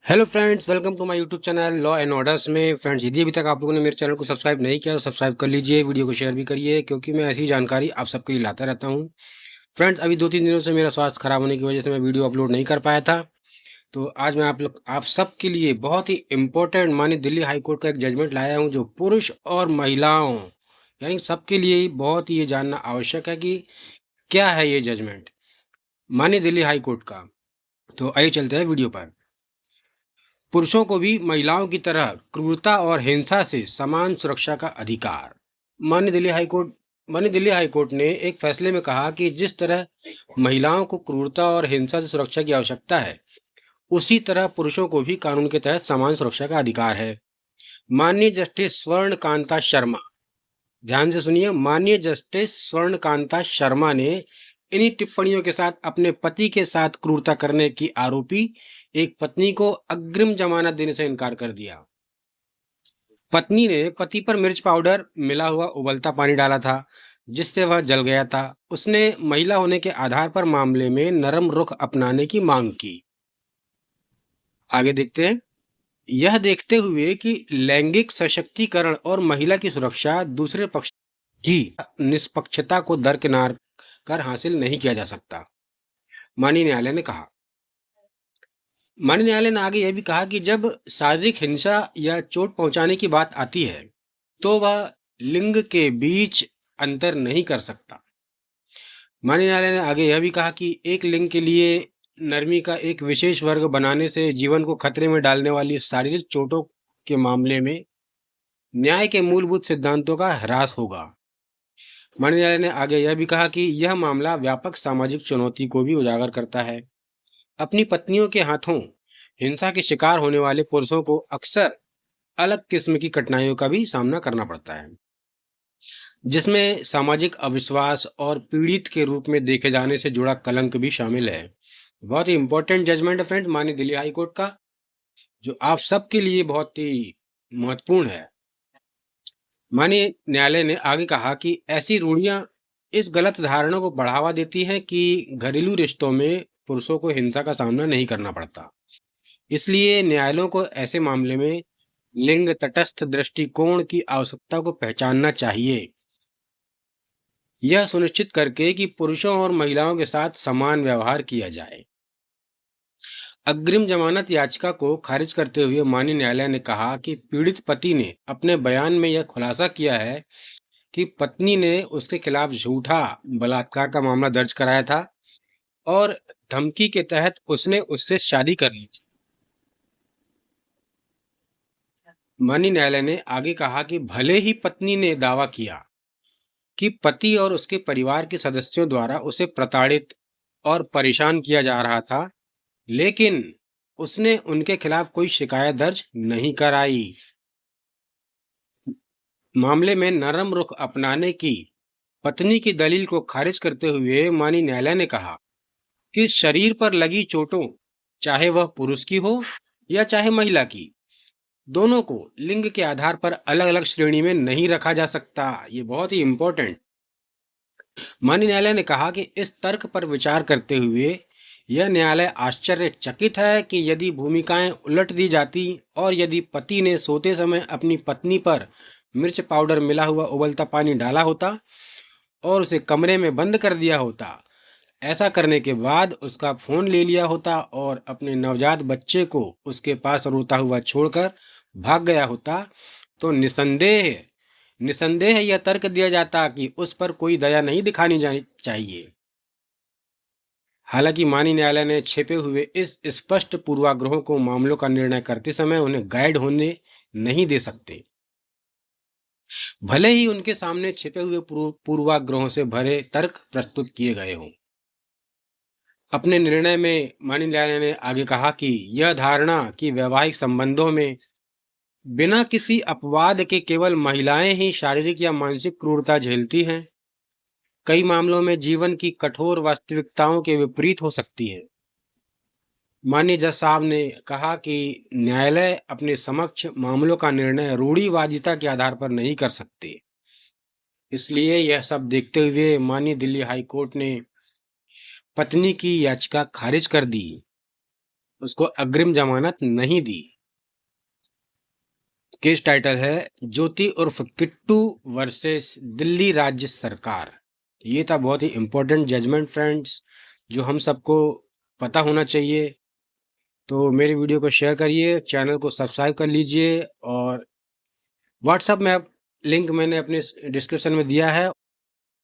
Hello friends, welcome to my YouTube channel law and orders में। Friends, यदि अभी तक आप लोगों ने मेरे चैनल को सब्सक्राइब नहीं किया तो सब्सक्राइब कर लीजिए, वीडियो को शेयर भी करिए क्योंकि मैं ऐसी जानकारी आप सबके लिए लाता रहता हूं। फ्रेंड्स, अभी 2-3 दिनों से मेरा स्वास्थ्य खराब होने की वजह से मैं वीडियो अपलोड नहीं कर पाया था। तो आज मैं आप सबके लिए बहुत ही इम्पोर्टेंट माननीय दिल्ली हाई कोर्ट का एक जजमेंट लाया हूँ, जो पुरुष और महिलाओं यानी सबके लिए ही बहुत ही ये जानना आवश्यक है कि क्या है ये जजमेंट माननीय दिल्ली हाई कोर्ट का। तो आइए चलते हैं वीडियो पर। पुरुषों को भी महिलाओं की तरह क्रूरता और हिंसा से समान सुरक्षा का अधिकार। माननीय दिल्ली हाई कोर्ट माननीय दिल्ली हाई कोर्ट ने एक फैसले में कहा कि जिस तरह महिलाओं को क्रूरता और हिंसा से सुरक्षा की आवश्यकता है, उसी तरह पुरुषों को भी कानून के तहत समान सुरक्षा का अधिकार है। माननीय जस्टिस स्वर्ण कांता शर्मा, ध्यान से सुनिए, माननीय जस्टिस स्वर्ण कांता शर्मा ने इन्हीं टिप्पणियों के साथ अपने पति के साथ क्रूरता करने की आरोपी एक पत्नी को अग्रिम जमानत देने से इनकार कर दिया। पत्नी ने पति पर मिर्च पाउडर मिला हुआ उबलता पानी डाला था, जिससे वह जल गया था। उसने महिला होने के आधार पर मामले में नरम रुख अपनाने की मांग की। आगे देखते हैं। यह देखते हुए कि लैंगिक सशक्तिकरण और महिला की सुरक्षा दूसरे पक्ष की निष्पक्षता को दरकिनार कर हासिल नहीं किया जा सकता, माननीय न्यायालय ने कहा। माननीय न्यायालय ने आगे यह भी कहा कि जब शारीरिक हिंसा या चोट पहुंचाने की बात आती है, तो वह लिंग के बीच अंतर नहीं कर सकता। माननीय न्यायालय ने आगे यह भी कहा कि एक लिंग के लिए नरमी का एक विशेष वर्ग बनाने से जीवन को खतरे में डालने वाली शारीरिक चोटों के मामले में न्याय के मूलभूत सिद्धांतों का ह्रास होगा। माननीय न्यायालय ने आगे यह भी कहा कि यह मामला व्यापक सामाजिक चुनौती को भी उजागर करता है। अपनी पत्नियों के हाथों हिंसा के शिकार होने वाले पुरुषों को अक्सर अलग किस्म की कठिनाइयों का भी सामना करना पड़ता है, जिसमें सामाजिक अविश्वास और पीड़ित के रूप में देखे जाने से जुड़ा कलंक भी शामिल है। बहुत ही इंपॉर्टेंट जजमेंट है फ्रेंड, माननीय दिल्ली हाई कोर्ट का, जो आप सबके लिए बहुत ही महत्वपूर्ण है। माननीय न्यायालय ने आगे कहा कि ऐसी रूढ़ियां इस गलत धारणा को बढ़ावा देती हैं कि घरेलू रिश्तों में पुरुषों को हिंसा का सामना नहीं करना पड़ता। इसलिए न्यायालयों को ऐसे मामले में लिंग तटस्थ दृष्टिकोण की आवश्यकता को पहचानना चाहिए, यह सुनिश्चित करके कि पुरुषों और महिलाओं के साथ समान व्यवहार किया जाए। अग्रिम जमानत याचिका को खारिज करते हुए माननीय न्यायालय ने कहा कि पीड़ित पति ने अपने बयान में यह खुलासा किया है कि पत्नी ने उसके खिलाफ झूठा बलात्कार का मामला दर्ज कराया था और धमकी के तहत उसने उससे शादी कर ली थी। माननीय न्यायालय ने आगे कहा कि भले ही पत्नी ने दावा किया कि पति और उसके परिवार के सदस्यों द्वारा उसे प्रताड़ित और परेशान किया जा रहा था, लेकिन उसने उनके खिलाफ कोई शिकायत दर्ज नहीं कराई। मामले में नरम रुख अपनाने की पत्नी की दलील को खारिज करते हुए माननीय न्यायालय ने कहा कि शरीर पर लगी चोटों, चाहे वह पुरुष की हो या चाहे महिला की, दोनों को लिंग के आधार पर अलग-अलग श्रेणी में नहीं रखा जा सकता। ये बहुत ही इंपॉर्टेंट। माननीय न्यायालय ने कहा कि इस तर्क पर विचार करते हुए यह न्यायालय आश्चर्यचकित है कि यदि भूमिकाएं उलट दी जाती और यदि पति ने सोते समय अपनी पत्नी पर मिर्च पाउडर मिला हुआ उबलता पानी डाला होता और उसे कमरे में बंद कर दिया होता, ऐसा करने के बाद उसका फोन ले लिया होता और अपने नवजात बच्चे को उसके पास रोता हुआ छोड़कर भाग गया होता, तो निसंदेह निसंदेह यह तर्क दिया जाता कि उस पर कोई दया नहीं दिखानी जानी चाहिए। हालांकि माननीय न्यायालय ने छिपे हुए इस स्पष्ट पूर्वाग्रहों को मामलों का निर्णय करते समय उन्हें गाइड होने नहीं दे सकते, भले ही उनके सामने छिपे हुए पूर्वाग्रहों से भरे तर्क प्रस्तुत किए गए हों। अपने निर्णय में माननीय न्यायालय ने आगे कहा कि यह धारणा कि वैवाहिक संबंधों में बिना किसी अपवाद के केवल महिलाएं ही शारीरिक या मानसिक क्रूरता झेलती हैं, कई मामलों में जीवन की कठोर वास्तविकताओं के विपरीत हो सकती है। माननीय जज साहब ने कहा कि न्यायालय अपने समक्ष मामलों का निर्णय रूढ़िवादिता के आधार पर नहीं कर सकते। इसलिए यह सब देखते हुए माननीय दिल्ली हाई कोर्ट ने पत्नी की याचिका खारिज कर दी। उसको अग्रिम जमानत नहीं दी। केस टाइटल है ज्योति उर्फ किट्टू वर्सेस दिल्ली राज्य सरकार। ये था बहुत ही इंपॉर्टेंट जजमेंट फ्रेंड्स, जो हम सबको पता होना चाहिए। तो मेरी वीडियो को शेयर करिए, चैनल को सब्सक्राइब कर लीजिए और व्हाट्सएप में लिंक मैंने अपने डिस्क्रिप्शन में दिया है।